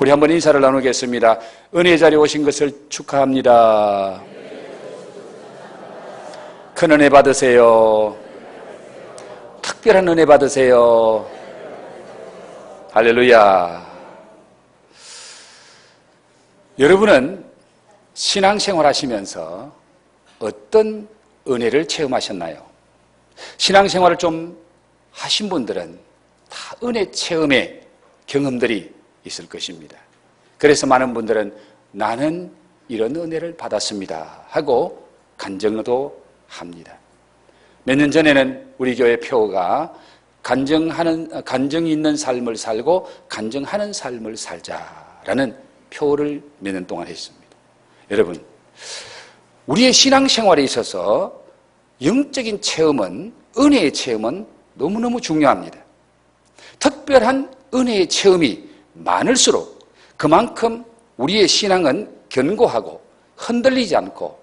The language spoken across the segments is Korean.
우리 한번 인사를 나누겠습니다. 은혜의 자리에 오신 것을 축하합니다. 큰 은혜 받으세요. 특별한 은혜 받으세요. 할렐루야. 여러분은 신앙생활 하시면서 어떤 은혜를 체험하셨나요? 신앙생활을 좀 하신 분들은 다 은혜 체험의 경험들이 있을 것입니다. 그래서 많은 분들은 나는 이런 은혜를 받았습니다 하고 간증도 합니다. 몇 년 전에는 우리 교회 표어가 간증이 있는 삶을 살고 간증하는 삶을 살자라는 표어를 몇 년 동안 했습니다. 여러분, 우리의 신앙생활에 있어서 영적인 체험은, 은혜의 체험은 너무너무 중요합니다. 특별한 은혜의 체험이 많을수록 그만큼 우리의 신앙은 견고하고 흔들리지 않고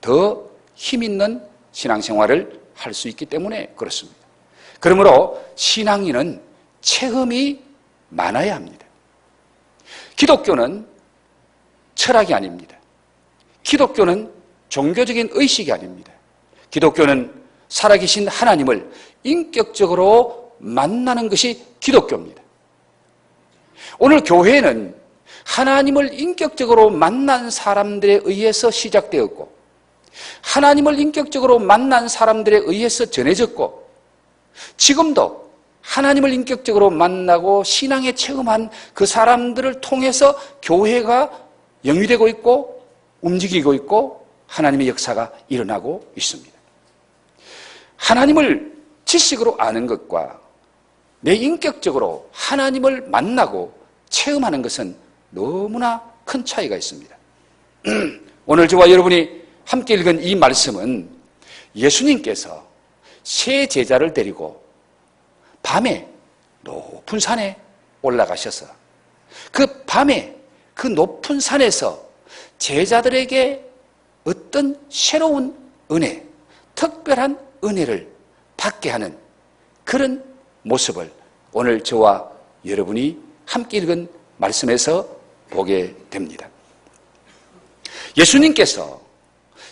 더 힘있는 신앙생활을 할 수 있기 때문에 그렇습니다. 그러므로 신앙인은 체험이 많아야 합니다. 기독교는 철학이 아닙니다. 기독교는 종교적인 의식이 아닙니다. 기독교는 살아계신 하나님을 인격적으로 만나는 것이 기독교입니다. 오늘 교회는 하나님을 인격적으로 만난 사람들에 의해서 시작되었고 하나님을 인격적으로 만난 사람들에 의해서 전해졌고 지금도 하나님을 인격적으로 만나고 신앙에 체험한 그 사람들을 통해서 교회가 영위되고 있고 움직이고 있고 하나님의 역사가 일어나고 있습니다. 하나님을 지식으로 아는 것과 내 인격적으로 하나님을 만나고 체험하는 것은 너무나 큰 차이가 있습니다. 오늘 저와 여러분이 함께 읽은 이 말씀은 예수님께서 세 제자를 데리고 밤에 높은 산에 올라가셔서 그 밤에 그 높은 산에서 제자들에게 어떤 새로운 은혜, 특별한 은혜를 받게 하는 그런 모습을 오늘 저와 여러분이 함께 읽은 말씀에서 보게 됩니다. 예수님께서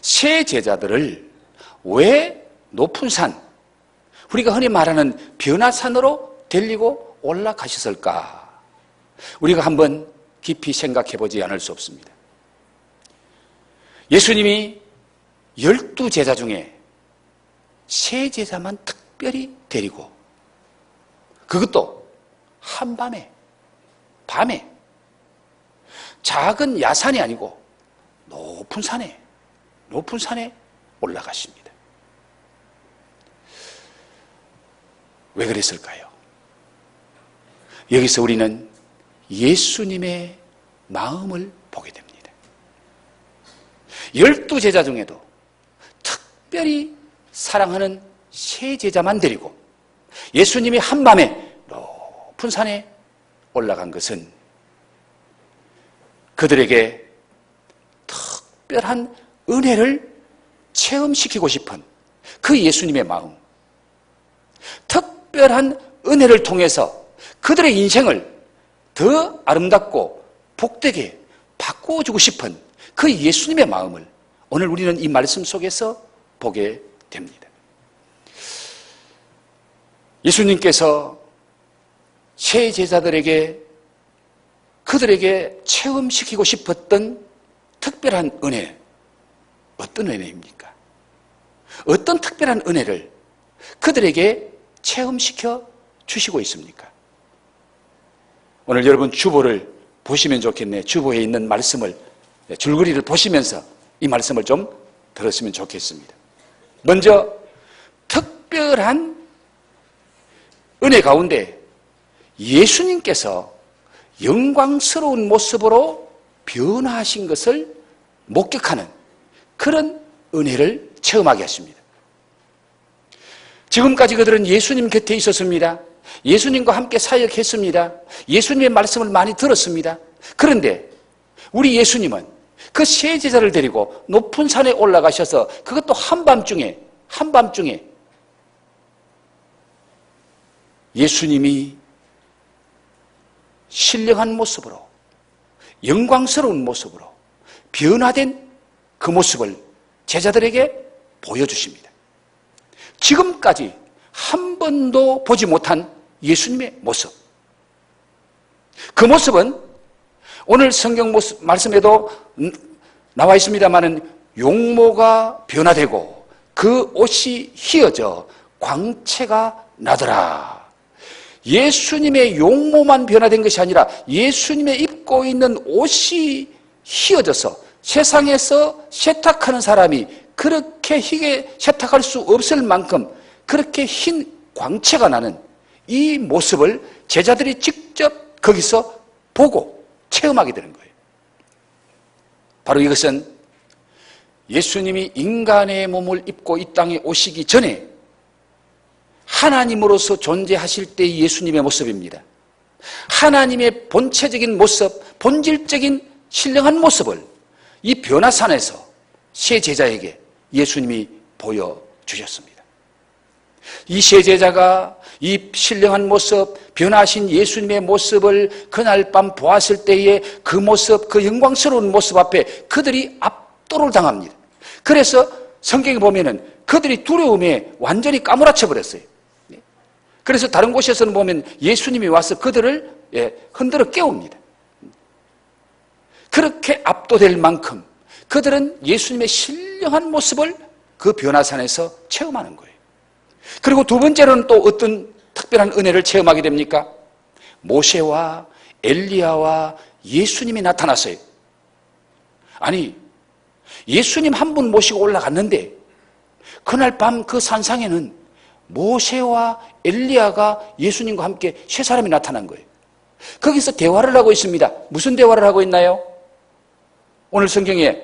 세 제자들을 왜 높은 산, 우리가 흔히 말하는 변화산으로 데리고 올라가셨을까? 우리가 한번 깊이 생각해보지 않을 수 없습니다. 예수님이 12제자 중에 세 제자만 특별히 데리고 그것도 한밤에, 밤에 작은 야산이 아니고 높은 산에 올라가십니다. 왜 그랬을까요? 여기서 우리는 예수님의 마음을 보게 됩니다. 12제자 중에도 특별히 사랑하는 세 제자만 데리고 예수님이 한밤에 높은 산에 올라간 것은 그들에게 특별한 은혜를 체험시키고 싶은 그 예수님의 마음, 특별한 은혜를 통해서 그들의 인생을 더 아름답고 복되게 바꿔주고 싶은 그 예수님의 마음을 오늘 우리는 이 말씀 속에서 보게 됩니다. 예수님께서 세 제자들에게 그들에게 체험시키고 싶었던 특별한 은혜, 어떤 은혜입니까? 어떤 특별한 은혜를 그들에게 체험시켜 주시고 있습니까? 오늘 여러분 주보를 보시면 좋겠네요. 주보에 있는 말씀을, 줄거리를 보시면서 이 말씀을 좀 들었으면 좋겠습니다. 먼저 특별한 은혜 가운데 예수님께서 영광스러운 모습으로 변화하신 것을 목격하는 그런 은혜를 체험하게 하십니다. 지금까지 그들은 예수님 곁에 있었습니다. 예수님과 함께 사역했습니다. 예수님의 말씀을 많이 들었습니다. 그런데 우리 예수님은 그 세 제자를 데리고 높은 산에 올라가셔서 그것도 한밤중에 예수님이 신령한 모습으로 영광스러운 모습으로 변화된 그 모습을 제자들에게 보여주십니다. 지금까지 한 번도 보지 못한 예수님의 모습. 그 모습은 오늘 성경 말씀에도 나와 있습니다마는 용모가 변화되고 그 옷이 휘어져 광채가 나더라. 예수님의 용모만 변화된 것이 아니라 예수님의 입고 있는 옷이 휘어져서 세상에서 세탁하는 사람이 그렇게 희게 세탁할 수 없을 만큼 그렇게 흰 광채가 나는 이 모습을 제자들이 직접 거기서 보고 체험하게 되는 거예요. 바로 이것은 예수님이 인간의 몸을 입고 이 땅에 오시기 전에 하나님으로서 존재하실 때의 예수님의 모습입니다. 하나님의 본체적인 모습, 본질적인 신령한 모습을 이 변화산에서 세 제자에게 예수님이 보여주셨습니다. 이 세 제자가 이 신령한 모습, 변화하신 예수님의 모습을 그날 밤 보았을 때에 그 모습, 그 영광스러운 모습 앞에 그들이 압도를 당합니다. 그래서 성경에 보면은 그들이 두려움에 완전히 까무라쳐 버렸어요. 그래서 다른 곳에서는 보면 예수님이 와서 그들을 흔들어 깨웁니다. 그렇게 압도될 만큼 그들은 예수님의 신령한 모습을 그 변화산에서 체험하는 거예요. 그리고 두 번째로는 또 어떤 특별한 은혜를 체험하게 됩니까? 모세와 엘리야와 예수님이 나타났어요. 아니, 예수님 한 분 모시고 올라갔는데 그날 밤 그 산상에는 모세와 엘리야가 예수님과 함께 세 사람이 나타난 거예요. 거기서 대화를 하고 있습니다. 무슨 대화를 하고 있나요? 오늘 성경에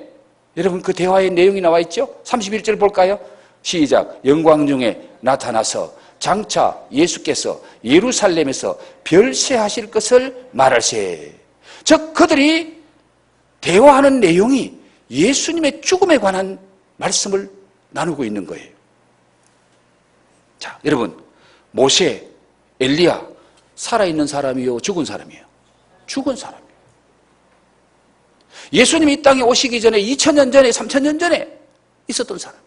여러분 그 대화의 내용이 나와 있죠? 31절 볼까요? 시작. 영광 중에 나타나서 장차 예수께서 예루살렘에서 별세하실 것을 말할세. 즉 그들이 대화하는 내용이 예수님의 죽음에 관한 말씀을 나누고 있는 거예요. 자, 여러분, 모세, 엘리야, 살아있는 사람이요, 죽은 사람이에요? 죽은 사람이에요. 예수님이 이 땅에 오시기 전에 2000년 전에, 3000년 전에 있었던 사람이에요.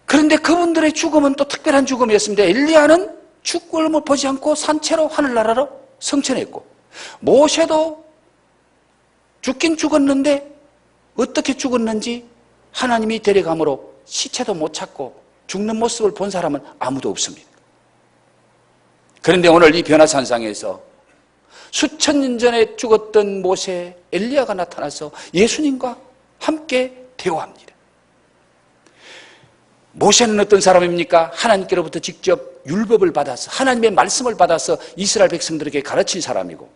그런데 그분들의 죽음은 또 특별한 죽음이었습니다. 엘리야는 죽음을 보지 않고 산채로 하늘나라로 승천했고, 모세도 죽긴 죽었는데 어떻게 죽었는지 하나님이 데려감으로 시체도 못 찾고 죽는 모습을 본 사람은 아무도 없습니다. 그런데 오늘 이 변화산상에서 수천 년 전에 죽었던 모세, 엘리야가 나타나서 예수님과 함께 대화합니다. 모세는 어떤 사람입니까? 하나님께로부터 직접 율법을 받아서 하나님의 말씀을 받아서 이스라엘 백성들에게 가르친 사람이고,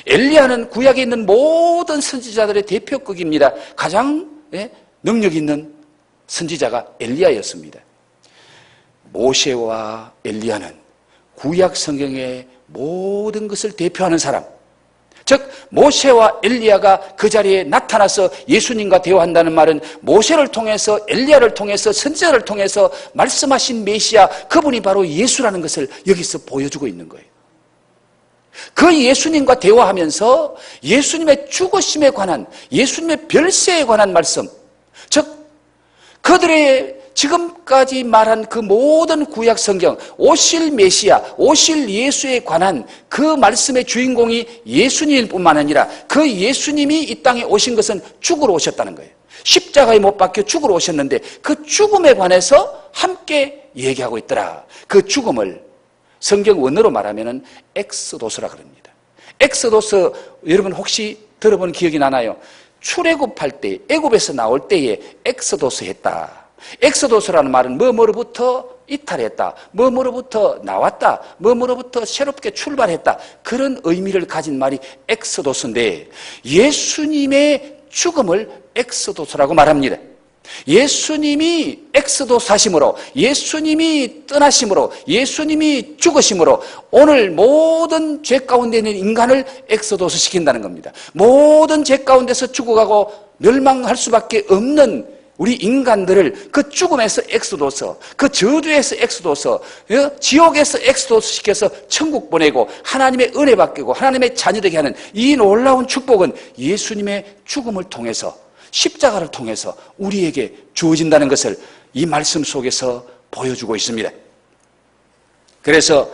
엘리야는 구약에 있는 모든 선지자들의 대표격입니다. 가장 능력 있는 선지자가 엘리야였습니다. 모세와 엘리야는 구약 성경의 모든 것을 대표하는 사람, 즉 모세와 엘리야가 그 자리에 나타나서 예수님과 대화한다는 말은 모세를 통해서 엘리야를 통해서 선지자를 통해서 말씀하신 메시아, 그분이 바로 예수라는 것을 여기서 보여주고 있는 거예요. 그 예수님과 대화하면서 예수님의 죽으심에 관한, 예수님의 별세에 관한 말씀, 즉 그들의 지금까지 말한 그 모든 구약 성경, 오실 메시아, 오실 예수에 관한 그 말씀의 주인공이 예수님일 뿐만 아니라 그 예수님이 이 땅에 오신 것은 죽으러 오셨다는 거예요. 십자가에 못 박혀 죽으러 오셨는데 그 죽음에 관해서 함께 얘기하고 있더라. 그 죽음을 성경 원어로 말하면 엑소도스라 그럽니다. 엑소도스, 여러분 혹시 들어본 기억이 나나요? 출애굽할 때, 애굽에서 나올 때에 엑소도스 했다. 엑소도스라는 말은 뭐뭐로부터 이탈했다, 뭐뭐로부터 나왔다, 뭐뭐로부터 새롭게 출발했다, 그런 의미를 가진 말이 엑소도스인데, 예수님의 죽음을 엑소도스라고 말합니다. 예수님이 엑소도스 하심으로, 예수님이 떠나심으로, 예수님이 죽으심으로 오늘 모든 죄 가운데 있는 인간을 엑소도스 시킨다는 겁니다. 모든 죄 가운데서 죽어가고 멸망할 수밖에 없는 우리 인간들을 그 죽음에서 엑소도스, 그 저주에서 엑소도스, 지옥에서 엑소도스 시켜서 천국 보내고 하나님의 은혜 받고 하나님의 자녀되게 하는 이 놀라운 축복은 예수님의 죽음을 통해서, 십자가를 통해서 우리에게 주어진다는 것을 이 말씀 속에서 보여주고 있습니다. 그래서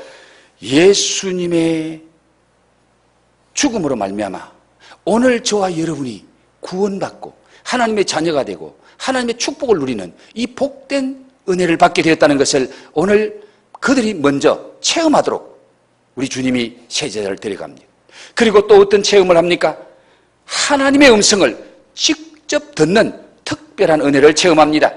예수님의 죽음으로 말미암아 오늘 저와 여러분이 구원받고 하나님의 자녀가 되고 하나님의 축복을 누리는 이 복된 은혜를 받게 되었다는 것을 오늘 그들이 먼저 체험하도록 우리 주님이 세제자를 데려갑니다. 그리고 또 어떤 체험을 합니까? 하나님의 음성을 직접 듣는 특별한 은혜를 체험합니다.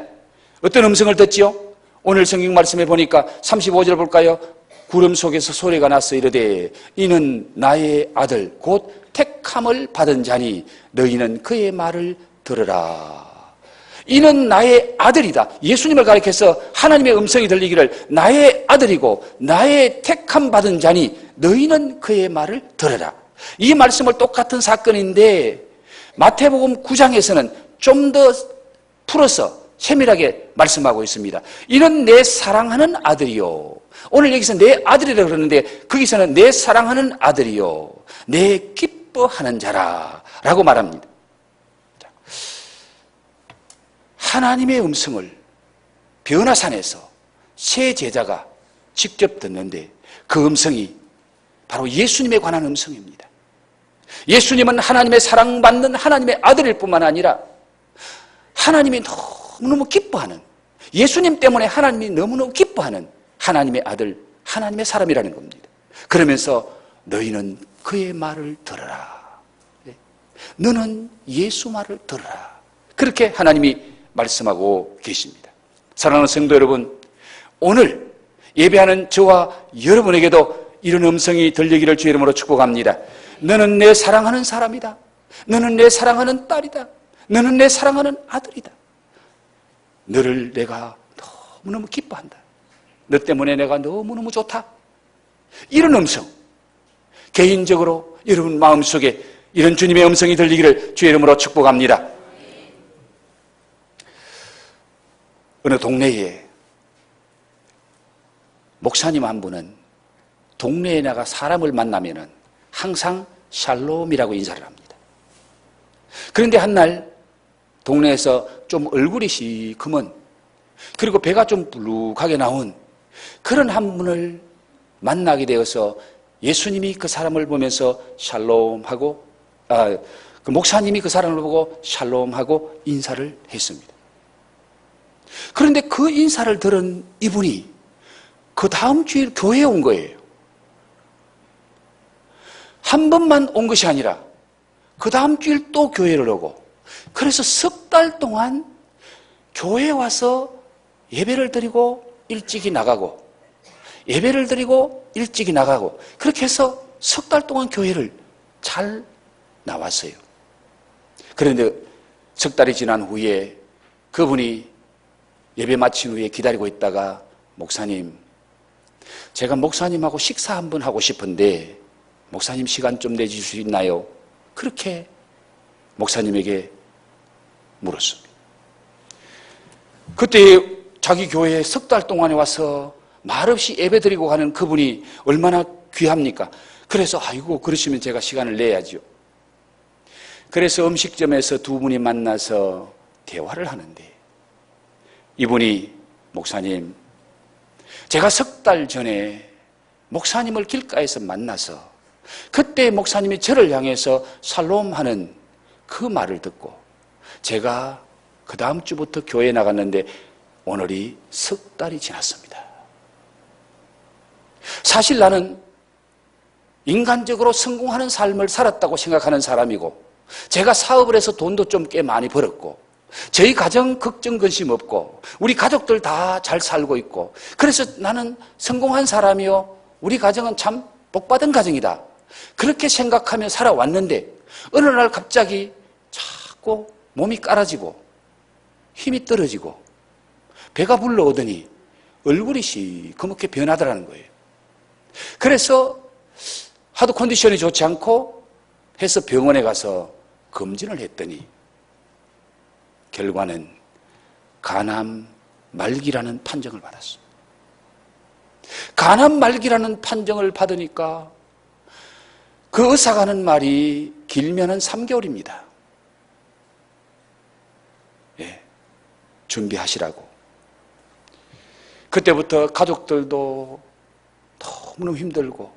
어떤 음성을 듣지요? 오늘 성경 말씀에 보니까 35절 볼까요? 구름 속에서 소리가 났어 이르되 이는 나의 아들 곧 택함을 받은 자니 너희는 그의 말을 들으라. 이는 나의 아들이다. 예수님을 가리켜서 하나님의 음성이 들리기를 나의 아들이고 나의 택함 받은 자니 너희는 그의 말을 들으라. 이 말씀을 똑같은 사건인데 마태복음 9장에서는 좀 더 풀어서 세밀하게 말씀하고 있습니다. 이는 내 사랑하는 아들이요. 오늘 여기서 내 아들이라고 그러는데 거기서는 내 사랑하는 아들이요. 내 기뻐하는 자라 라고 말합니다. 하나님의 음성을 변화산에서 세 제자가 직접 듣는데 그 음성이 바로 예수님에 관한 음성입니다. 예수님은 하나님의 사랑받는 하나님의 아들일 뿐만 아니라 하나님이 너무너무 기뻐하는, 예수님 때문에 하나님이 너무너무 기뻐하는 하나님의 아들, 하나님의 사람이라는 겁니다. 그러면서 너희는 그의 말을 들어라. 너는 예수 말을 들어라. 그렇게 하나님이 말씀하고 계십니다. 사랑하는 성도 여러분, 오늘 예배하는 저와 여러분에게도 이런 음성이 들리기를 주의 이름으로 축복합니다. 너는 내 사랑하는 사람이다. 너는 내 사랑하는 딸이다. 너는 내 사랑하는 아들이다. 너를 내가 너무너무 기뻐한다. 너 때문에 내가 너무너무 좋다. 이런 음성, 개인적으로 여러분 마음속에 이런 주님의 음성이 들리기를 주의 이름으로 축복합니다. 어느 동네에 목사님 한 분은 동네에 나가 사람을 만나면은 항상 샬롬이라고 인사를 합니다. 그런데 한날 동네에서 좀 얼굴이 시커먼, 그리고 배가 좀 불룩하게 나온 그런 한 분을 만나게 되어서 예수님이 그 사람을 보면서 샬롬하고, 그 목사님이 그 사람을 보고 샬롬하고 인사를 했습니다. 그런데 그 인사를 들은 이분이 그 다음 주일 교회에 온 거예요. 한 번만 온 것이 아니라 그 다음 주일 또 교회를 오고, 그래서 석 달 동안 교회에 와서 예배를 드리고 일찍이 나가고, 예배를 드리고 일찍이 나가고, 그렇게 해서 석 달 동안 교회를 잘 나왔어요. 그런데 석 달이 지난 후에 그분이 예배 마친 후에 기다리고 있다가, 목사님, 제가 목사님하고 식사 한번 하고 싶은데 목사님 시간 좀 내주실 수 있나요? 그렇게 목사님에게 물었습니다. 그때 자기 교회에 석 달 동안에 와서 말없이 예배드리고 가는 그분이 얼마나 귀합니까? 그래서 아이고 그러시면 제가 시간을 내야죠. 그래서 음식점에서 두 분이 만나서 대화를 하는데 이분이, 목사님, 제가 석 달 전에 목사님을 길가에서 만나서 그때 목사님이 저를 향해서 샬롬하는 그 말을 듣고 제가 그 다음 주부터 교회에 나갔는데 오늘이 석 달이 지났습니다. 사실 나는 인간적으로 성공하는 삶을 살았다고 생각하는 사람이고, 제가 사업을 해서 돈도 좀 꽤 많이 벌었고, 저희 가정 걱정 근심 없고, 우리 가족들 다 잘 살고 있고, 그래서 나는 성공한 사람이요, 우리 가정은 참 복받은 가정이다, 그렇게 생각하며 살아왔는데 어느 날 갑자기 자꾸 몸이 깔아지고 힘이 떨어지고 배가 불러오더니 얼굴이 시커멓게 변하더라는 거예요. 그래서 하도 컨디션이 좋지 않고 해서 병원에 가서 검진을 했더니 결과는 간암 말기라는 판정을 받았어요. 간암 말기라는 판정을 받으니까 그 의사가 하는 말이 길면은 3개월입니다. 예, 준비하시라고. 그때부터 가족들도 너무너무 힘들고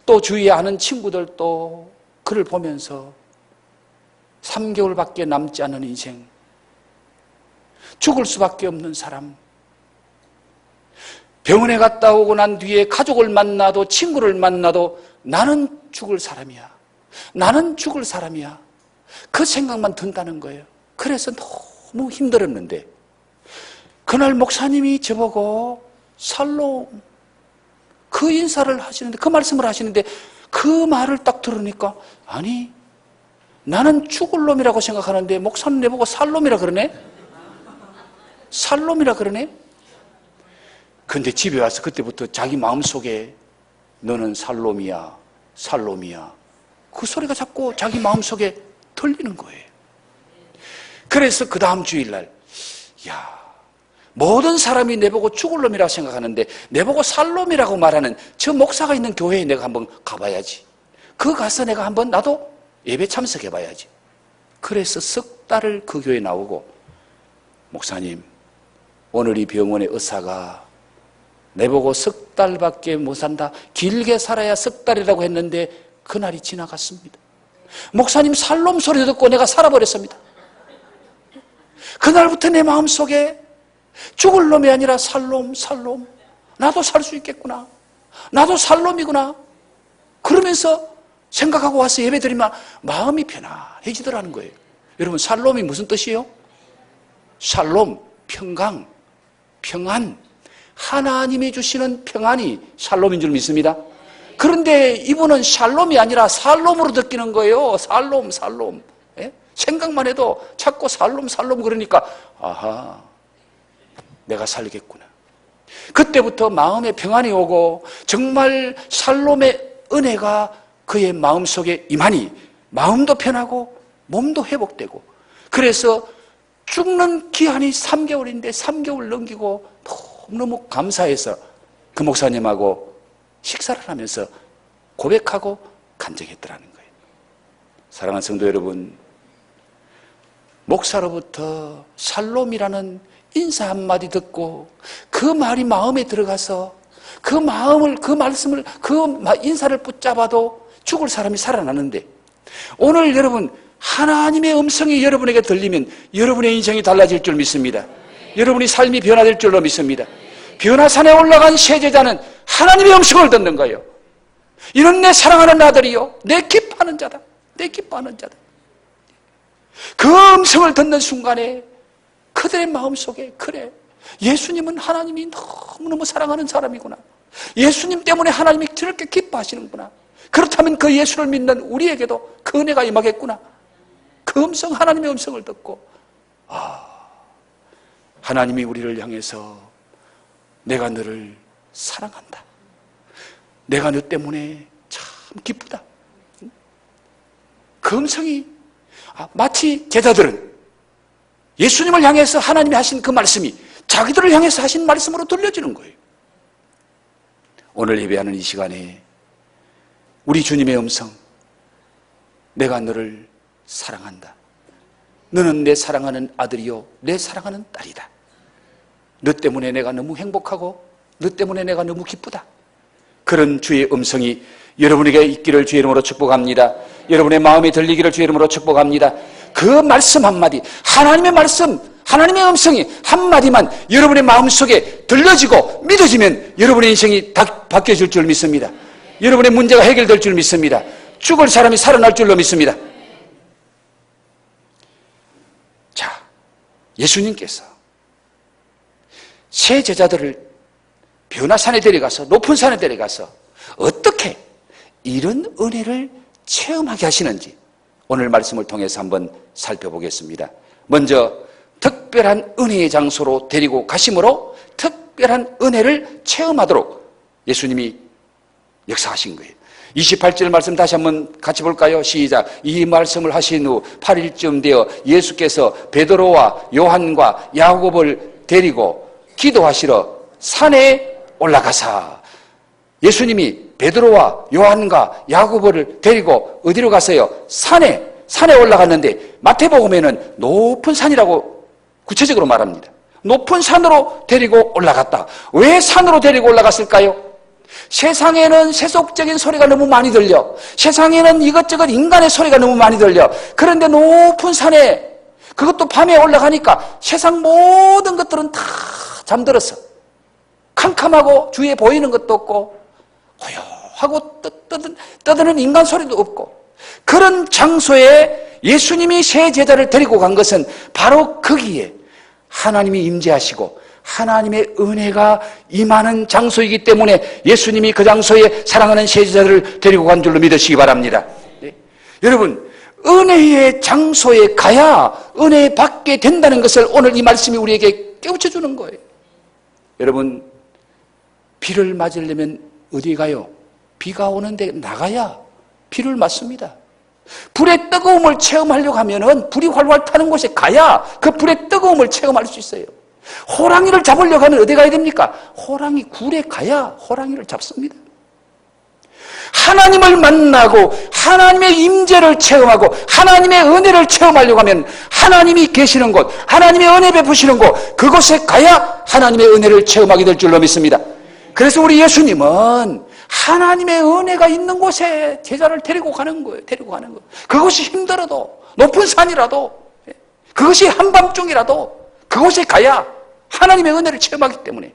또 주위에 아는 친구들도 그를 보면서 3개월밖에 남지 않은 인생, 죽을 수밖에 없는 사람, 병원에 갔다 오고 난 뒤에 가족을 만나도 친구를 만나도 나는 죽을 사람이야. 나는 죽을 사람이야. 그 생각만 든다는 거예요. 그래서 너무 힘들었는데 그날 목사님이 저보고 살롬 그 인사를 하시는데 그 말씀을 하시는데 그 말을 딱 들으니까 아니 나는 죽을 놈이라고 생각하는데 목사님 내보고 살롬이라 그러네? 살롬이라 그러네? 근데 집에 와서 그때부터 자기 마음속에 너는 살롬이야, 살롬이야. 그 소리가 자꾸 자기 마음속에 들리는 거예요. 그래서 그 다음 주일날 모든 사람이 내보고 죽을 놈이라고 생각하는데 내보고 살롬이라고 말하는 저 목사가 있는 교회에 내가 한번 가봐야지. 그 가서 내가 한번 나도 예배 참석해봐야지. 그래서 석 달을 그 교회에 나오고 목사님 오늘 이 병원의 의사가 내보고 석 달밖에 못 산다. 길게 살아야 석 달이라고 했는데 그날이 지나갔습니다. 목사님 살롬 소리 듣고 내가 살아버렸습니다. 그날부터 내 마음속에 죽을 놈이 아니라 살롬, 살롬. 나도 살 수 있겠구나. 나도 살롬이구나. 그러면서 생각하고 와서 예배 드리면 마음이 편안해지더라는 거예요. 여러분 살롬이 무슨 뜻이에요? 샬롬, 평강, 평안. 하나님이 주시는 평안이 샬롬인 줄 믿습니다. 그런데 이분은 샬롬이 아니라 살롬으로 느끼는 거예요. 살롬, 살롬. 예? 생각만 해도 자꾸 살롬, 살롬 그러니까 아하, 내가 살겠구나. 그때부터 마음에 평안이 오고 정말 샬롬의 은혜가 그의 마음속에 임하니 마음도 편하고 몸도 회복되고 그래서 죽는 기한이 3개월인데 3개월 넘기고 너무 감사해서 그 목사님하고 식사를 하면서 고백하고 간증했더라는 거예요. 사랑하는 성도 여러분, 목사로부터 샬롬이라는 인사 한마디 듣고 그 말이 마음에 들어가서 그 마음을, 그 말씀을, 그 인사를 붙잡아도 죽을 사람이 살아나는데 오늘 여러분 하나님의 음성이 여러분에게 들리면 여러분의 인생이 달라질 줄 믿습니다. 여러분이 삶이 변화될 줄로 믿습니다. 변화산에 올라간 세제자는 하나님의 음성을 듣는 거예요. 이는 내 사랑하는 아들이요 내 기뻐하는 자다. 내 기뻐하는 자다. 그 음성을 듣는 순간에 그들의 마음속에 그래 예수님은 하나님이 너무너무 사랑하는 사람이구나. 예수님 때문에 하나님이 저렇게 기뻐하시는구나. 그렇다면 그 예수를 믿는 우리에게도 그 은혜가 임하겠구나. 그 음성, 하나님의 음성을 듣고 하나님이 우리를 향해서 내가 너를 사랑한다. 내가 너 때문에 참 기쁘다. 그 음성이 마치 제자들은 예수님을 향해서 하나님이 하신 그 말씀이 자기들을 향해서 하신 말씀으로 들려지는 거예요. 오늘 예배하는 이 시간에 우리 주님의 음성, 내가 너를 사랑한다. 너는 내 사랑하는 아들이요 내 사랑하는 딸이다. 너 때문에 내가 너무 행복하고 너 때문에 내가 너무 기쁘다. 그런 주의 음성이 여러분에게 있기를 주의 이름으로 축복합니다. 여러분의 마음에 들리기를 주의 이름으로 축복합니다. 그 말씀 한마디, 하나님의 말씀, 하나님의 음성이 한마디만 여러분의 마음속에 들려지고 믿어지면 여러분의 인생이 바뀌어질 줄 믿습니다. 여러분의 문제가 해결될 줄 믿습니다. 죽을 사람이 살아날 줄로 믿습니다. 자, 예수님께서 세 제자들을 변화산에 데려가서 높은 산에 데려가서 어떻게 이런 은혜를 체험하게 하시는지 오늘 말씀을 통해서 한번 살펴보겠습니다. 먼저 특별한 은혜의 장소로 데리고 가심으로 특별한 은혜를 체험하도록 예수님이 역사하신 거예요. 28절 말씀 다시 한번 같이 볼까요? 시작. 이 말씀을 하신 후 8일쯤 되어 예수께서 베드로와 요한과 야고보를 데리고 기도하시러 산에 올라가사. 예수님이 베드로와 요한과 야고보를 데리고 어디로 갔어요? 산에 올라갔는데 마태복음에는 높은 산이라고 구체적으로 말합니다. 높은 산으로 데리고 올라갔다. 왜 산으로 데리고 올라갔을까요? 세상에는 세속적인 소리가 너무 많이 들려. 세상에는 이것저것 인간의 소리가 너무 많이 들려. 그런데 높은 산에, 그것도 밤에 올라가니까 세상 모든 것들은 다 잠들었어. 캄캄하고 주위에 보이는 것도 없고 고요하고 떠드는 인간 소리도 없고, 그런 장소에 예수님이 세 제자를 데리고 간 것은 바로 거기에 하나님이 임재하시고 하나님의 은혜가 임하는 장소이기 때문에 예수님이 그 장소에 사랑하는 세 제자를 데리고 간 줄로 믿으시기 바랍니다. 네. 여러분, 은혜의 장소에 가야 은혜 받게 된다는 것을 오늘 이 말씀이 우리에게 깨우쳐 주는 거예요. 여러분, 비를 맞으려면 어디 가요? 비가 오는데 나가야 비를 맞습니다. 불의 뜨거움을 체험하려고 하면은 불이 활활 타는 곳에 가야 그 불의 뜨거움을 체험할 수 있어요. 호랑이를 잡으려고 하면 어디 가야 됩니까? 호랑이 굴에 가야 호랑이를 잡습니다. 하나님을 만나고 하나님의 임재를 체험하고 하나님의 은혜를 체험하려고 하면 하나님이 계시는 곳, 하나님의 은혜 베푸시는 곳, 그곳에 가야 하나님의 은혜를 체험하게 될 줄로 믿습니다. 그래서 우리 예수님은 하나님의 은혜가 있는 곳에 제자를 데리고 가는 거예요. 데리고 가는 거. 그것이 힘들어도, 높은 산이라도, 그것이 한밤중이라도 그곳에 가야 하나님의 은혜를 체험하기 때문에.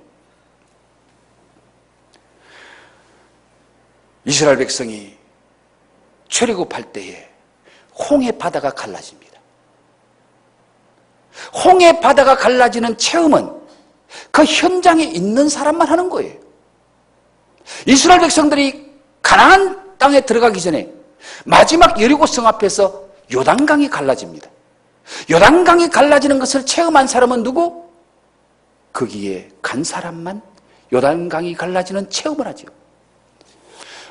이스라엘 백성이 출애굽할 때에 홍해 바다가 갈라집니다. 홍해 바다가 갈라지는 체험은 그 현장에 있는 사람만 하는 거예요. 이스라엘 백성들이 가나안 땅에 들어가기 전에 마지막 여리고성 앞에서 요단강이 갈라집니다. 요단강이 갈라지는 것을 체험한 사람은 누구? 거기에 간 사람만 요단강이 갈라지는 체험을 하죠.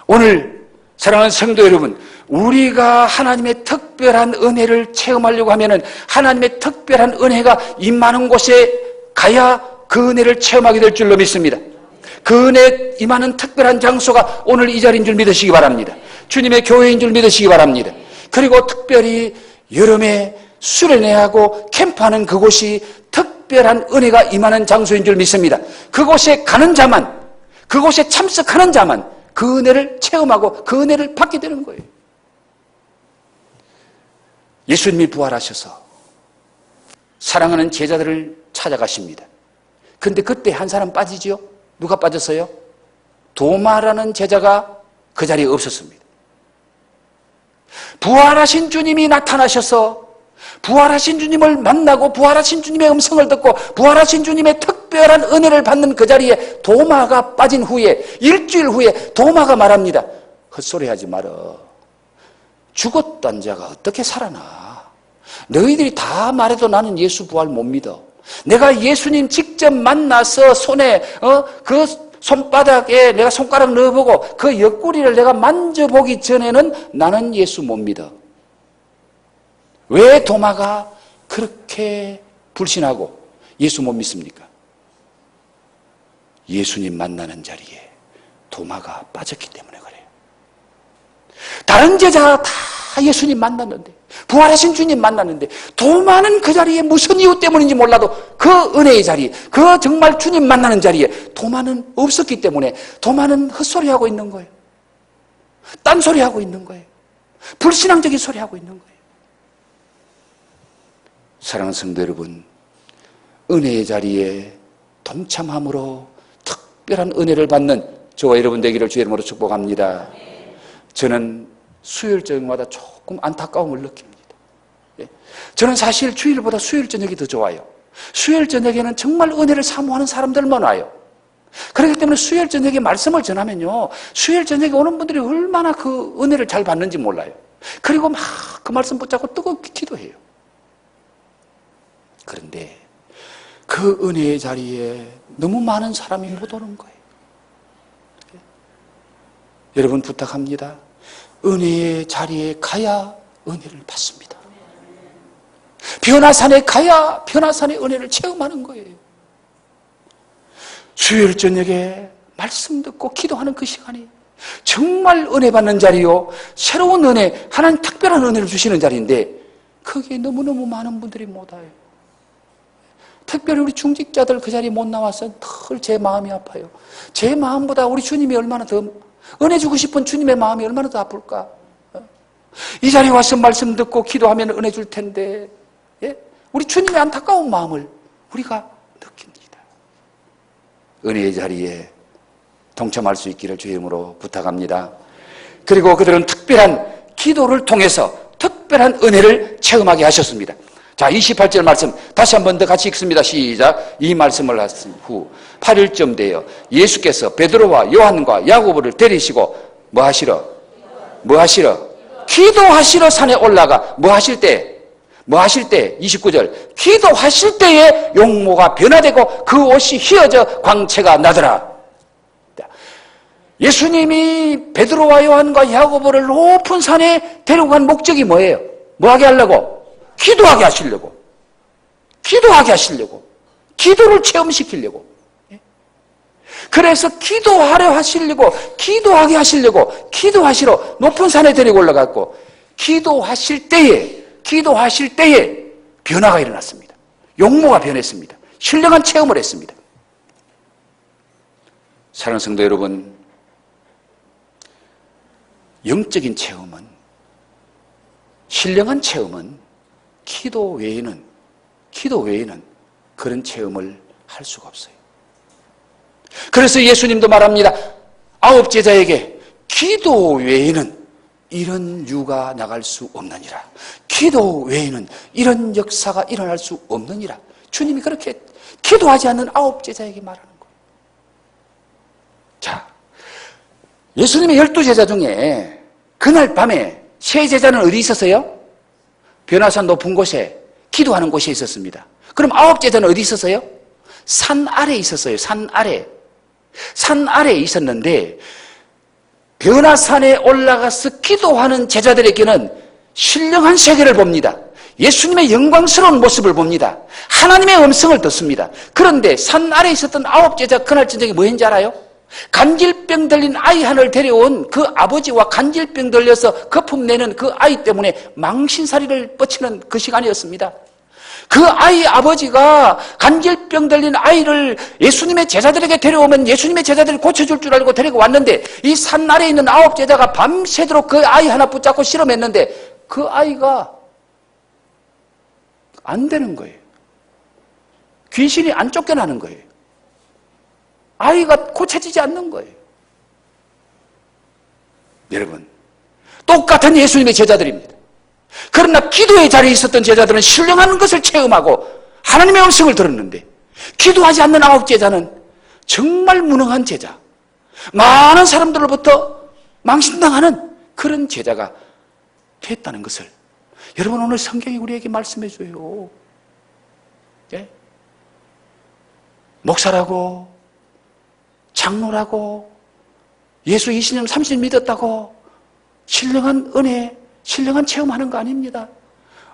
오늘 사랑하는 성도 여러분, 우리가 하나님의 특별한 은혜를 체험하려고 하면은 하나님의 특별한 은혜가 임하는 곳에 가야 그 은혜를 체험하게 될 줄로 믿습니다. 그 은혜 임하는 특별한 장소가 오늘 이 자리인 줄 믿으시기 바랍니다. 주님의 교회인 줄 믿으시기 바랍니다. 그리고 특별히 여름에 수련회하고 캠프하는 그곳이 특별한 은혜가 임하는 장소인 줄 믿습니다. 그곳에 가는 자만, 그곳에 참석하는 자만 그 은혜를 체험하고 그 은혜를 받게 되는 거예요. 예수님이 부활하셔서 사랑하는 제자들을 찾아가십니다. 그런데 그때 한 사람 빠지지요? 누가 빠졌어요? 도마라는 제자가 그 자리에 없었습니다. 부활하신 주님이 나타나셔서 부활하신 주님을 만나고 부활하신 주님의 음성을 듣고 부활하신 주님의 특별한 은혜를 받는 그 자리에 도마가 빠진 후에, 일주일 후에 도마가 말합니다. 헛소리하지 말어. 죽었던 자가 어떻게 살아나? 너희들이 다 말해도 나는 예수 부활 못 믿어. 내가 예수님 직접 만나서 손에 그 손바닥에 내가 손가락 넣어보고 그 옆구리를 내가 만져보기 전에는 나는 예수 못 믿어. 왜 도마가 그렇게 불신하고 예수 못 믿습니까? 예수님 만나는 자리에 도마가 빠졌기 때문에 그래요. 다른 제자 다 예수님 만났는데, 부활하신 주님 만났는데 도마는 그 자리에 무슨 이유 때문인지 몰라도 그 은혜의 자리에, 그 정말 주님 만나는 자리에 도마는 없었기 때문에 도마는 헛소리하고 있는 거예요. 딴소리하고 있는 거예요. 불신앙적인 소리하고 있는 거예요. 사랑하는 성도 여러분, 은혜의 자리에 동참함으로 특별한 은혜를 받는 저와 여러분 되기를 주의 이름으로 축복합니다. 저는 수요일 저녁마다 조금 안타까움을 느낍니다. 저는 사실 주일보다 수요일 저녁이 더 좋아요. 수요일 저녁에는 정말 은혜를 사모하는 사람들만 와요. 그렇기 때문에 수요일 저녁에 말씀을 전하면요, 수요일 저녁에 오는 분들이 얼마나 그 은혜를 잘 받는지 몰라요. 그리고 막 그 말씀 붙잡고 뜨겁게 기도해요. 그런데 그 은혜의 자리에 너무 많은 사람이 못 오는 거예요. 여러분 부탁합니다. 은혜의 자리에 가야 은혜를 받습니다. 변화산에 가야 변화산의 은혜를 체험하는 거예요. 수요일 저녁에 말씀 듣고 기도하는 그 시간이 정말 은혜 받는 자리요, 새로운 은혜, 하나님 특별한 은혜를 주시는 자리인데 거기에 너무너무 많은 분들이 못 와요. 특별히 우리 중직자들 그 자리에 못 나와서 늘 제 마음이 아파요. 제 마음보다 우리 주님이 얼마나 더 은혜 주고 싶은 주님의 마음이 얼마나 더 아플까. 이 자리에 와서 말씀 듣고 기도하면 은혜 줄 텐데, 예? 우리 주님의 안타까운 마음을 우리가 느낍니다. 은혜의 자리에 동참할 수 있기를 주의 이름으로 부탁합니다. 그리고 그들은 특별한 기도를 통해서 특별한 은혜를 체험하게 하셨습니다. 자, 28절 말씀 다시 한 번 더 같이 읽습니다. 시작. 이 말씀을 하신 후 8일쯤 되어 예수께서 베드로와 요한과 야고보를 데리시고 뭐 하시러? 기도하시러 산에 올라가 뭐 하실 때? 29절. 기도하실 때에 용모가 변화되고 그 옷이 휘어져 광채가 나더라. 예수님이 베드로와 요한과 야고보를 높은 산에 데려간 목적이 뭐예요? 뭐 하게 하려고? 기도하게 하시려고. 기도를 체험시키려고. 그래서 기도하려 하시려고, 기도하게 하시려고, 기도하시러 높은 산에 데리고 올라갔고, 기도하실 때에 변화가 일어났습니다. 용모가 변했습니다. 신령한 체험을 했습니다. 사랑하는 성도 여러분, 영적인 체험은, 신령한 체험은 기도 외에는 그런 체험을 할 수가 없어요. 그래서 예수님도 말합니다. 9 제자에게 기도 외에는 이런 유가 나갈 수 없느니라. 기도 외에는 이런 역사가 일어날 수 없느니라. 주님이 그렇게 기도하지 않는 9 제자에게 말하는 거예요. 자, 예수님의 12제자 중에 그날 밤에 세 제자는 어디 있었어요? 변화산 높은 곳에 기도하는 곳에 있었습니다. 그럼 9 제자는 어디 있었어요? 산 아래에 있었어요. 산 아래에 있었는데 변화산에 올라가서 기도하는 제자들에게는 신령한 세계를 봅니다. 예수님의 영광스러운 모습을 봅니다. 하나님의 음성을 듣습니다. 그런데 산 아래에 있었던 9 제자 그날 저녁에 뭐 했는지 알아요? 간질병 들린 아이 하나를 데려온 그 아버지와 간질병 들려서 거품 내는 그 아이 때문에 망신살이를 뻗치는 그 시간이었습니다. 그 아이 아버지가 간질병 들린 아이를 예수님의 제자들에게 데려오면 예수님의 제자들이 고쳐줄 줄 알고 데리고 왔는데 이 산 아래에 있는 9 제자가 밤새도록 그 아이 하나 붙잡고 실험했는데 그 아이가 안 되는 거예요. 귀신이 안 쫓겨나는 거예요. 아이가 고쳐지지 않는 거예요. 여러분, 똑같은 예수님의 제자들입니다. 그러나 기도의 자리에 있었던 제자들은 신령한 것을 체험하고 하나님의 음성을 들었는데 기도하지 않는 9 제자는 정말 무능한 제자, 많은 사람들로부터 망신당하는 그런 제자가 됐다는 것을 여러분 오늘 성경이 우리에게 말씀해 줘요. 예? 목사라고 장로라고 예수 20년 30년 믿었다고 신령한 은혜, 신령한 체험하는 거 아닙니다.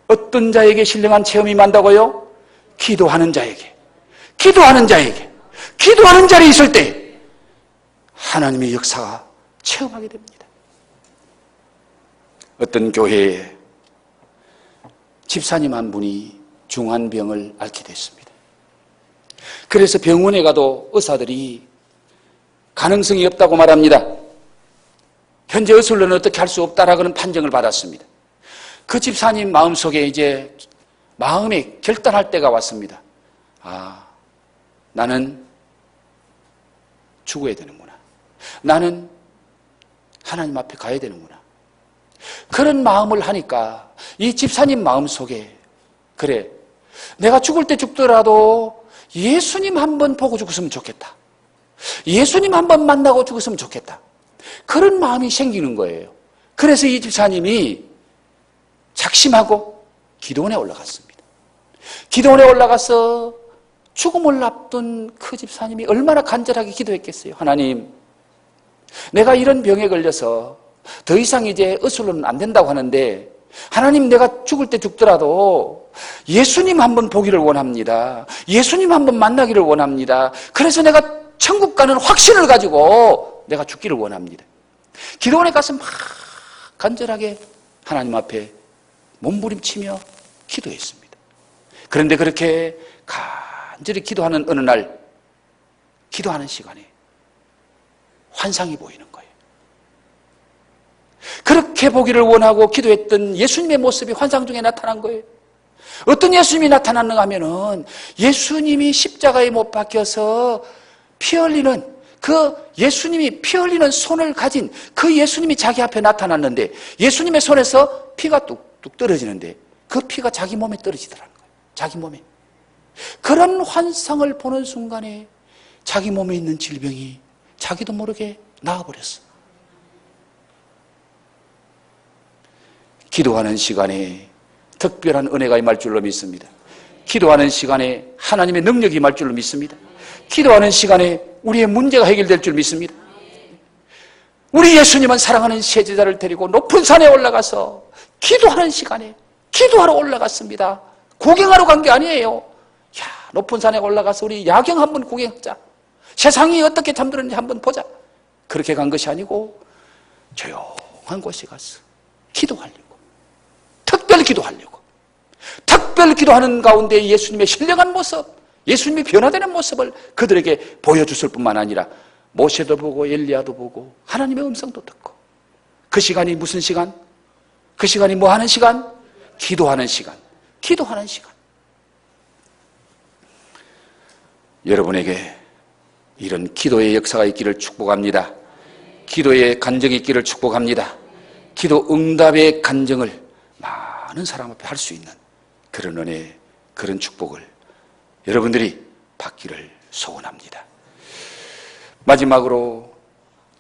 어떤 자에게 신령한 체험이 만다고요? 기도하는 자에게 기도하는 자리에 있을 때 하나님의 역사가 체험하게 됩니다. 어떤 교회에 집사님 한 분이 중한 병을 앓게 됐습니다. 그래서 병원에 가도 의사들이 가능성이 없다고 말합니다. 현재 의술로는 어떻게 할 수 없다라는 판정을 받았습니다. 그 집사님 마음속에 이제 마음에 결단할 때가 왔습니다. 아, 나는 죽어야 되는구나. 나는 하나님 앞에 가야 되는구나. 그런 마음을 하니까 이 집사님 마음속에 그래, 내가 죽을 때 죽더라도 예수님 한번 보고 죽었으면 좋겠다. 예수님 한번 만나고 죽었으면 좋겠다. 그런 마음이 생기는 거예요. 그래서 이 집사님이 작심하고 기도원에 올라갔습니다. 기도원에 올라가서 죽음을 앞둔 그 집사님이 얼마나 간절하게 기도했겠어요. 하나님, 내가 이런 병에 걸려서 더 이상 이제 의술로는 안 된다고 하는데 하나님, 내가 죽을 때 죽더라도 예수님 한번 보기를 원합니다. 예수님 한번 만나기를 원합니다. 그래서 내가 천국 가는 확신을 가지고 내가 죽기를 원합니다. 기도원에 가서 막 간절하게 하나님 앞에 몸부림치며 기도했습니다. 그런데 그렇게 간절히 기도하는 어느 날, 기도하는 시간에 환상이 보이는 거예요. 그렇게 보기를 원하고 기도했던 예수님의 모습이 환상 중에 나타난 거예요. 어떤 예수님이 나타났는가 하면은 예수님이 십자가에 못 박혀서 피 흘리는, 그 예수님이 피 흘리는 손을 가진 그 예수님이 자기 앞에 나타났는데, 예수님의 손에서 피가 뚝뚝 떨어지는데 그 피가 자기 몸에 떨어지더라는 거예요. 자기 몸에. 그런 환상을 보는 순간에 자기 몸에 있는 질병이 자기도 모르게 나아버렸어. 기도하는 시간에 특별한 은혜가 임할 줄로 믿습니다. 기도하는 시간에 하나님의 능력이 임할 줄로 믿습니다. 기도하는 시간에 우리의 문제가 해결될 줄 믿습니다. 우리 예수님은 사랑하는 세제자를 데리고 높은 산에 올라가서 기도하는 시간에 기도하러 올라갔습니다. 구경하러 간 게 아니에요. 야, 높은 산에 올라가서 우리 야경 한번 구경하자. 세상이 어떻게 잠들었는지 한번 보자. 그렇게 간 것이 아니고 조용한 곳에 가서 기도하려고, 특별히 기도하려고, 특별히 기도하는 가운데 예수님의 신령한 모습, 예수님이 변화되는 모습을 그들에게 보여줬을 뿐만 아니라 모세도 보고 엘리야도 보고 하나님의 음성도 듣고, 그 시간이 무슨 시간? 그 시간이 뭐 하는 시간? 기도하는 시간. 기도하는 시간. 여러분에게 이런 기도의 역사가 있기를 축복합니다. 기도의 간증이 있기를 축복합니다. 기도 응답의 간증을 많은 사람 앞에 할 수 있는 그런 은혜, 그런 축복을 여러분들이 받기를 소원합니다. 마지막으로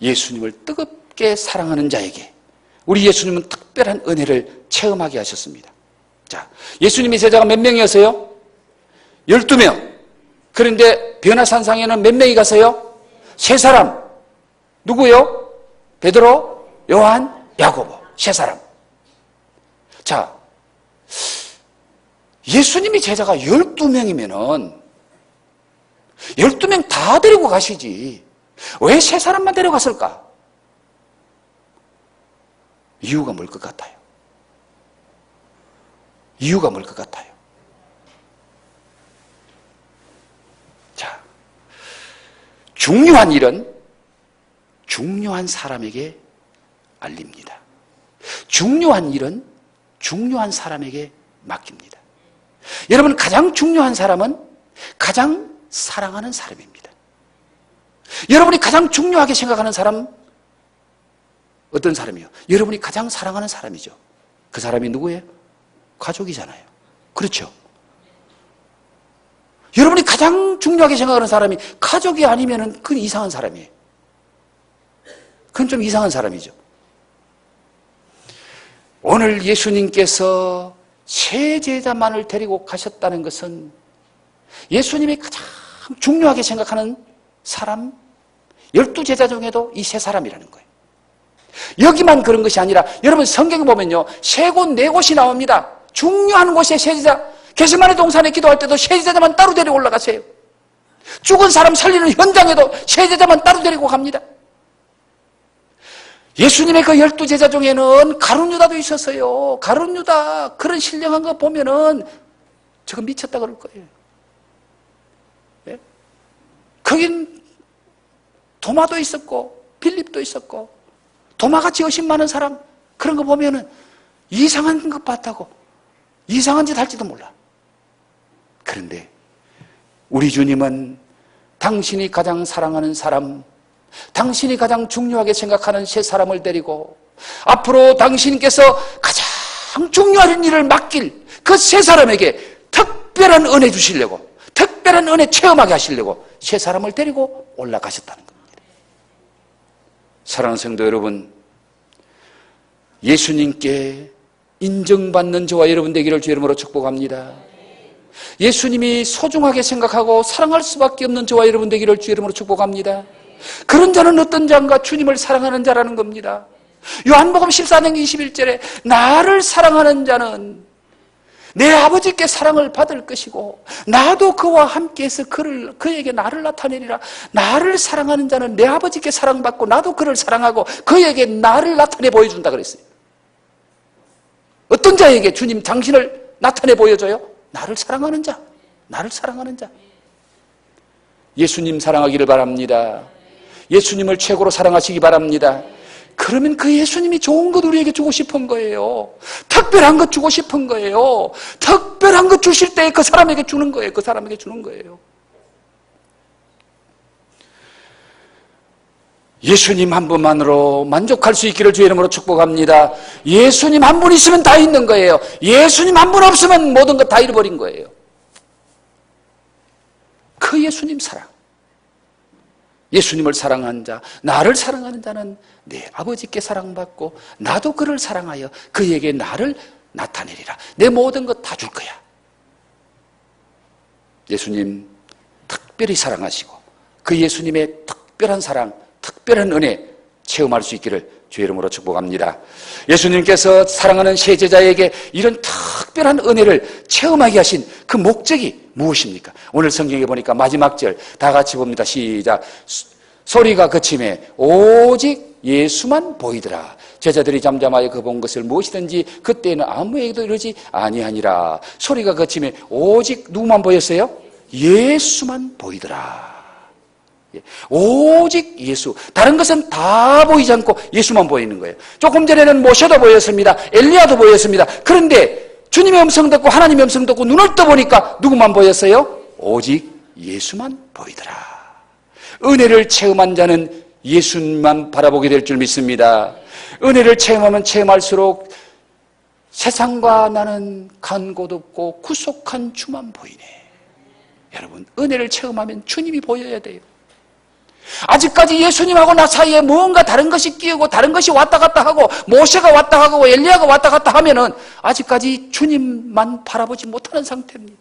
예수님을 뜨겁게 사랑하는 자에게 우리 예수님은 특별한 은혜를 체험하게 하셨습니다. 자, 예수님의 제자가 몇 명이었어요? 12명. 그런데 변화산상에는 몇 명이 갔어요? 3사람. 누구요? 베드로, 요한, 야고보. 3사람. 자, 예수님이 제자가 12명이면은 12명 다 데리고 가시지 왜 3사람만 데려갔을까? 이유가 뭘 것 같아요? 이유가 뭘 것 같아요? 자, 중요한 일은 중요한 사람에게 알립니다. 중요한 일은 중요한 사람에게 맡깁니다. 여러분, 가장 중요한 사람은 가장 사랑하는 사람입니다. 여러분이 가장 중요하게 생각하는 사람, 어떤 사람이요? 여러분이 가장 사랑하는 사람이죠. 그 사람이 누구예요? 가족이잖아요. 그렇죠? 여러분이 가장 중요하게 생각하는 사람이 가족이 아니면은 그건 이상한 사람이에요. 그건 좀 이상한 사람이죠. 오늘 예수님께서 세 제자만을 데리고 가셨다는 것은 예수님이 가장 중요하게 생각하는 사람 12제자 중에도 이 3사람이라는 거예요. 여기만 그런 것이 아니라 여러분 성경에 보면요 3곳 4곳이 나옵니다. 중요한 곳에 세제자, 게세마네 동산에 기도할 때도 세제자만 따로 데리고 올라가세요. 죽은 사람 살리는 현장에도 세제자만 따로 데리고 갑니다. 예수님의 그 12제자 중에는 가룟 유다도 있었어요. 가룟 유다 그런 신령한 거 보면은 저거 미쳤다 그럴 거예요. 예? 거긴 도마도 있었고 빌립도 있었고 도마같이 의심 많은 사람, 그런 거 보면은 이상한 것 봤다고 이상한 짓 할지도 몰라. 그런데 우리 주님은 당신이 가장 사랑하는 사람, 당신이 가장 중요하게 생각하는 3사람을 데리고 앞으로 당신께서 가장 중요한 일을 맡길 그 3사람에게 특별한 은혜 주시려고, 특별한 은혜 체험하게 하시려고 3사람을 데리고 올라가셨다는 겁니다. 사랑하는 성도 여러분, 예수님께 인정받는 저와 여러분 되기를 주 이름으로 축복합니다. 예수님이 소중하게 생각하고 사랑할 수밖에 없는 저와 여러분 되기를 주 이름으로 축복합니다. 그런 자는 어떤 자인가? 주님을 사랑하는 자라는 겁니다. 요한복음 14장 21절에 나를 사랑하는 자는 내 아버지께 사랑을 받을 것이고 나도 그와 함께해서 그에게 나를 나타내리라. 나를 사랑하는 자는 내 아버지께 사랑받고 나도 그를 사랑하고 그에게 나를 나타내 보여준다 그랬어요. 어떤 자에게 주님 당신을 나타내 보여줘요? 나를 사랑하는 자, 나를 사랑하는 자. 예수님 사랑하기를 바랍니다. 예수님을 최고로 사랑하시기 바랍니다. 그러면 그 예수님이 좋은 것 우리에게 주고 싶은 거예요. 특별한 것 주고 싶은 거예요. 특별한 것 주실 때 그 사람에게 주는 거예요. 그 사람에게 주는 거예요. 예수님 한 분만으로 만족할 수 있기를 주의 이름으로 축복합니다. 예수님 한 분 있으면 다 있는 거예요. 예수님 한 분 없으면 모든 것 다 잃어버린 거예요. 그 예수님 사랑. 예수님을 사랑하는 자, 나를 사랑하는 자는 내 아버지께 사랑받고 나도 그를 사랑하여 그에게 나를 나타내리라. 내 모든 것 다 줄 거야. 예수님 특별히 사랑하시고 그 예수님의 특별한 사랑, 특별한 은혜 체험할 수 있기를 주의 이름으로 축복합니다. 예수님께서 사랑하는 세 제자에게 이런 특별한 은혜를 체험하게 하신 그 목적이 무엇입니까? 오늘 성경에 보니까 마지막 절 다 같이 봅니다. 시작. 소리가 그침에 오직 예수만 보이더라. 제자들이 잠잠하여 그 본 것을 무엇이든지 그때는 아무에게도 이르지 아니하니라. 소리가 그침에 오직 누구만 보였어요? 예수만 보이더라. 오직 예수. 다른 것은 다 보이지 않고 예수만 보이는 거예요. 조금 전에는 모세도 보였습니다. 엘리야도 보였습니다. 그런데 주님의 음성 듣고 하나님의 음성 듣고 눈을 떠보니까 누구만 보였어요? 오직 예수만 보이더라. 은혜를 체험한 자는 예수만 바라보게 될 줄 믿습니다. 은혜를 체험하면 체험할수록 세상과 나는 간 곳 없고 구속한 주만 보이네. 여러분, 은혜를 체험하면 주님이 보여야 돼요. 아직까지 예수님하고 나 사이에 무언가 다른 것이 끼우고 다른 것이 왔다 갔다 하고 모세가 왔다 가고 엘리야가 왔다 갔다 하면은 아직까지 주님만 바라보지 못하는 상태입니다.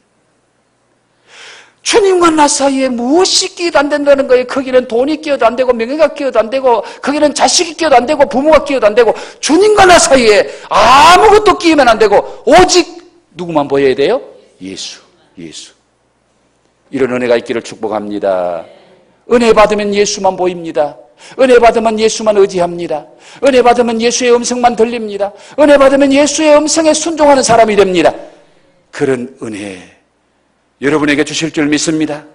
주님과 나 사이에 무엇이 끼어도 안 된다는 거예요. 거기는 돈이 끼어도 안 되고 명예가 끼어도 안 되고 거기는 자식이 끼어도 안 되고 부모가 끼어도 안 되고 주님과 나 사이에 아무것도 끼우면 안 되고 오직 누구만 보여야 돼요? 예수. 이런 은혜가 있기를 축복합니다. 은혜 받으면 예수만 보입니다. 은혜 받으면 예수만 의지합니다. 은혜 받으면 예수의 음성만 들립니다. 은혜 받으면 예수의 음성에 순종하는 사람이 됩니다. 그런 은혜 여러분에게 주실 줄 믿습니다.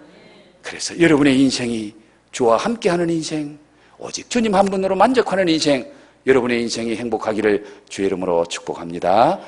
그래서 여러분의 인생이 주와 함께하는 인생, 오직 주님 한 분으로 만족하는 인생, 여러분의 인생이 행복하기를 주의 이름으로 축복합니다.